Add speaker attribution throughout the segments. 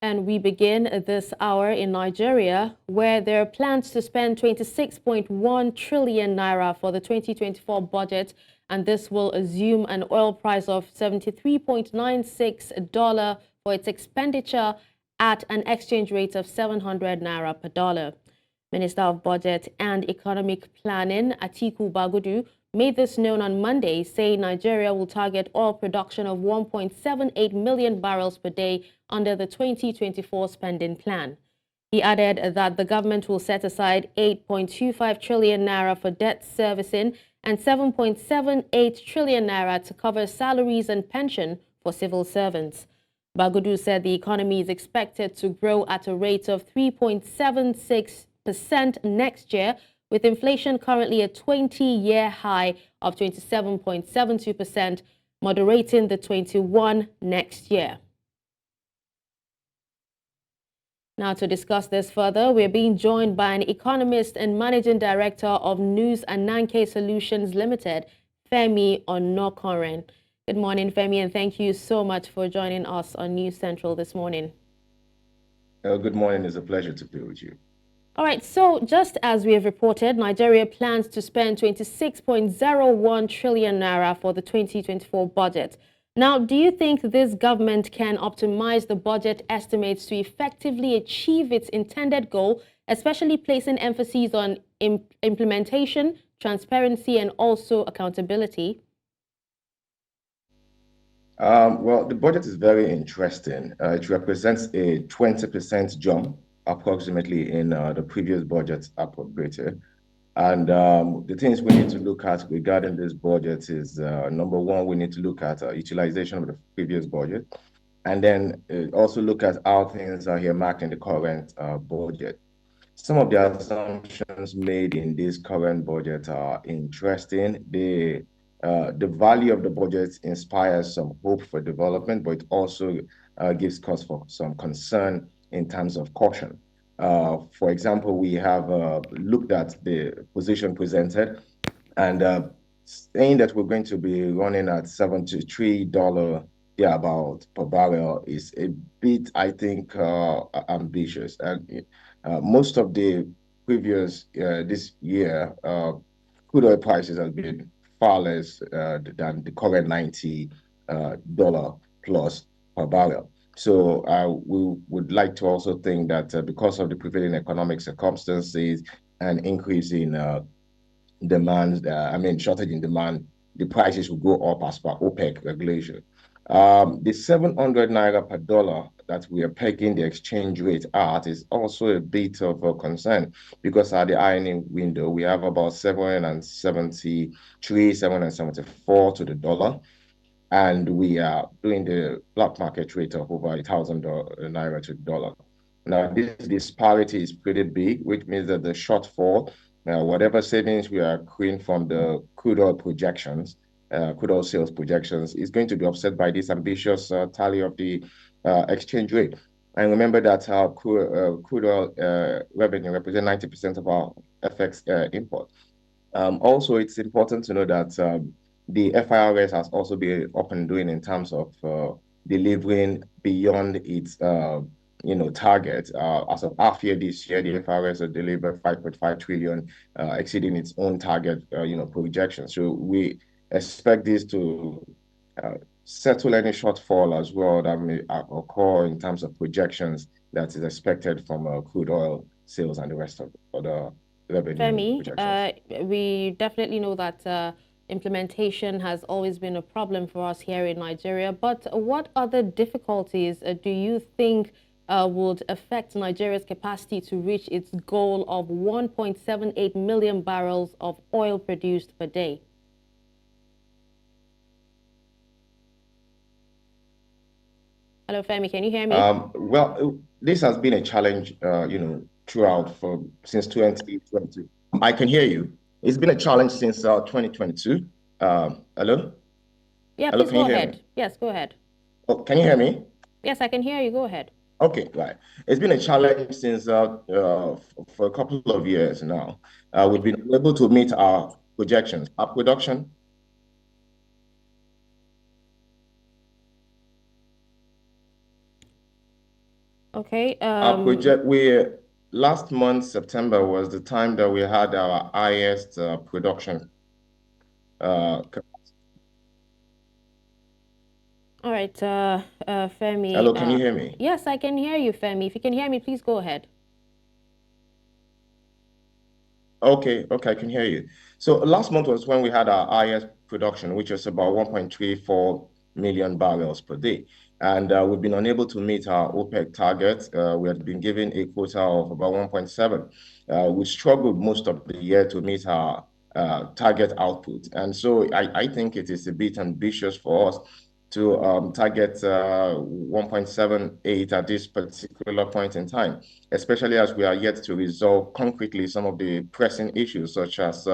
Speaker 1: And we begin this hour in Nigeria, where there are plans to spend 26.1 trillion naira for the 2024 budget, and this will assume an oil price of $73.96 for its expenditure at an exchange rate of 700 naira per dollar. Minister of Budget and Economic Planning, Atiku Bagudu, made this known on Monday, saying Nigeria will target oil production of 1.78 million barrels per day under the 2024 spending plan. He added that the government will set aside 8.25 trillion naira for debt servicing and 7.78 trillion naira to cover salaries and pension for civil servants. Bagudu said the economy is expected to grow at a rate of 3.76% next year, with inflation currently a 20-year high of 27.72%, moderating the 21 next year. Now, to discuss this further, we're being joined by an economist and managing director of Nous-Ananke Solutions Limited, Femi Onakanren. Good morning, Femi, and thank you so much for joining us on News Central this morning.
Speaker 2: Good morning. It's a pleasure to be with you.
Speaker 1: All right, so just as we have reported, Nigeria plans to spend 26.01 trillion naira for the 2024 budget. Now, do you think this government can optimize the budget estimates to effectively achieve its intended goal, especially placing emphasis on implementation, transparency, and also accountability?
Speaker 2: Well, the budget is very interesting. It represents a 20% jump approximately in the previous budget appropriated. And the things we need to look at regarding this budget is, number one, we need to look at utilization of the previous budget, and then also look at how things are here marked in the current budget. Some of the assumptions made in this current budget are interesting. The value of the budget inspires some hope for development, but it also gives cause for some concern in terms of caution. For example, we have looked at the position presented and saying that we're going to be running at $73 about per barrel is a bit, I think, ambitious. And most of the previous this year, crude oil prices have been far less than the current $90 plus per barrel. So we would like to also think that because of the prevailing economic circumstances and increase in demand, shortage in demand, the prices will go up as per OPEC regulation. The 700 naira per dollar that we are pegging the exchange rate at is also a bit of a concern, because at the ironing window, we have about 773, 774 to the dollar. And we are doing the black market rate of over 1,000 naira to the dollar. Now, this disparity is pretty big, which means that the shortfall, whatever savings we are accruing from the crude oil projections, crude oil sales projections, is going to be offset by this ambitious tally of the exchange rate. And remember that crude oil revenue represents 90% of our FX import. Also, it's important to know that the FIRS has also been up and doing in terms of delivering beyond its target. As of half year this year, the FIRS has delivered 5.5 trillion, exceeding its own target projection. So we expect this to settle any shortfall as well that may occur in terms of projections that is expected from crude oil sales and the rest of the revenue projections.
Speaker 1: We definitely know that implementation has always been a problem for us here in Nigeria, but what other difficulties do you think would affect Nigeria's capacity to reach its goal of 1.78 million barrels of oil produced per day? Hello, Femi, can you hear me?
Speaker 2: Well, this has been a challenge, throughout since 2020. I can hear you. It's been a challenge since 2022. Hello?
Speaker 1: Yeah,
Speaker 2: hello,
Speaker 1: please go ahead. Yes, go ahead.
Speaker 2: Oh, can you hear me?
Speaker 1: Yes, I can hear you. Go ahead.
Speaker 2: Okay, right. It's been a challenge since for a couple of years now. We've been able to meet our projections. Our production.
Speaker 1: Okay.
Speaker 2: Our project, last month, September, was the time that we had our highest production.
Speaker 1: All right, Femi.
Speaker 2: Hello, can you hear me?
Speaker 1: Yes, I can hear you, Femi. If you can hear me, please go ahead.
Speaker 2: Okay, I can hear you. So last month was when we had our highest production, which was about 1.34 million barrels per day. And we've been unable to meet our OPEC target. We had been given a quota of about 1.7. We struggled most of the year to meet our target output. And so I think it is a bit ambitious for us to target 1.78 at this particular point in time, especially as we are yet to resolve concretely some of the pressing issues, such as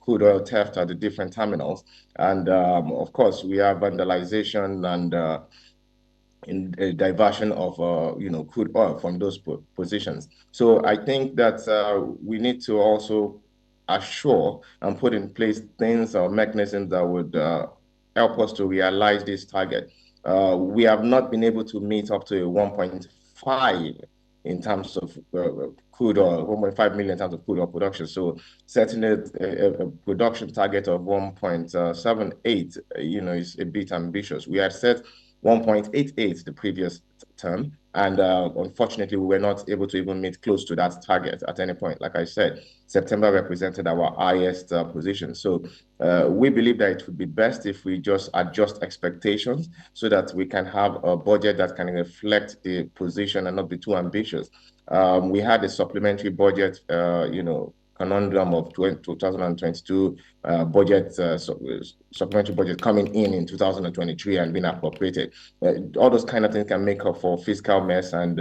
Speaker 2: crude oil theft at the different terminals. And of course, we have vandalization and in a diversion of crude oil from those positions. So I think that we need to also assure and put in place things or mechanisms that would help us to realize this target. We have not been able to meet up to 1.5 in terms of crude oil, 1.5 million in terms of crude oil production. So setting a production target of 1.78, is a bit ambitious. We had set 1.88 the previous term. And unfortunately, we were not able to even meet close to that target at any point. Like I said, September represented our highest position. So we believe that it would be best if we just adjust expectations so that we can have a budget that can reflect the position and not be too ambitious. We had a supplementary budget, conundrum of 2022 budget, supplementary budget coming in 2023 and being appropriated. All those kind of things can make up for fiscal mess and,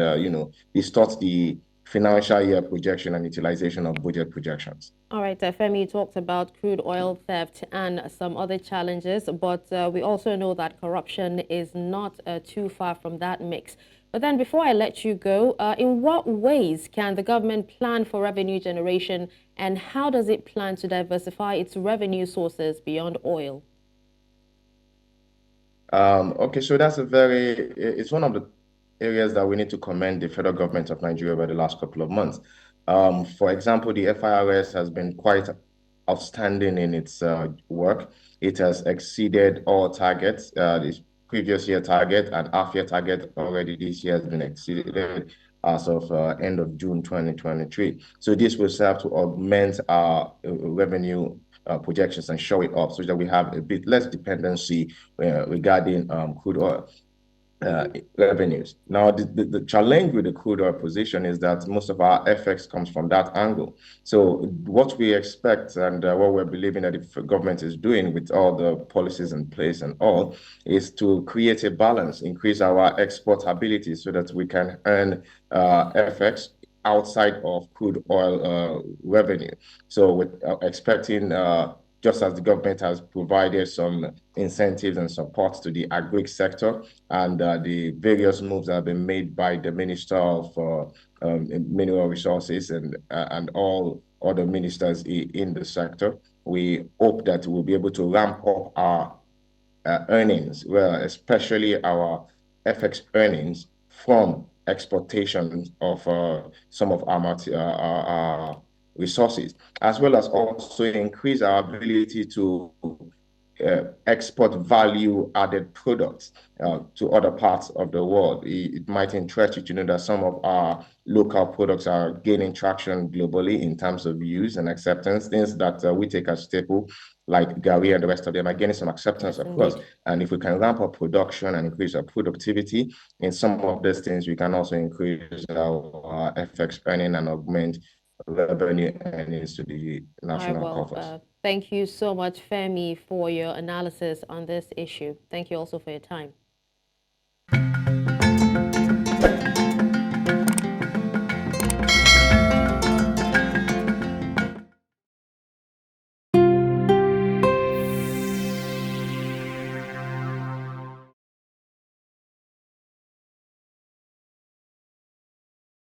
Speaker 2: distort the financial year projection and utilization of budget projections.
Speaker 1: All right, Femi, you talked about crude oil theft and some other challenges, but we also know that corruption is not too far from that mix. But then before I let you go, in what ways can the government plan for revenue generation, and how does it plan to diversify its revenue sources beyond oil?
Speaker 2: Okay, so it's one of the areas that we need to commend the federal government of Nigeria over the last couple of months. For example, the FIRS has been quite outstanding in its work. It has exceeded all targets. This previous year target and half-year target already this year has been exceeded as of end of June 2023. So this will serve to augment our revenue projections and show it up so that we have a bit less dependency regarding crude oil revenues. Now, the challenge with the crude oil position is that most of our FX comes from that angle. So what we expect and what we're believing that the government is doing with all the policies in place and all is to create a balance, increase our export ability so that we can earn FX outside of crude oil revenue. So we're expecting just as the government has provided some incentives and support to the agri sector and the various moves that have been made by the Minister of Mineral Resources and all other ministers in the sector, we hope that we'll be able to ramp up our earnings, especially our FX earnings from exportation of some of our resources, as well as also increase our ability to export value-added products to other parts of the world. It might interest you to know that some of our local products are gaining traction globally in terms of use and acceptance. Things that we take as staple, like Gary and the rest of them, are gaining some acceptance across. And if we can ramp up production and increase our productivity in some of these things, we can also increase our FX earning and augment revenue earnings to the national coffers.
Speaker 1: Thank you so much, Femi, for your analysis on this issue. Thank you also for your time.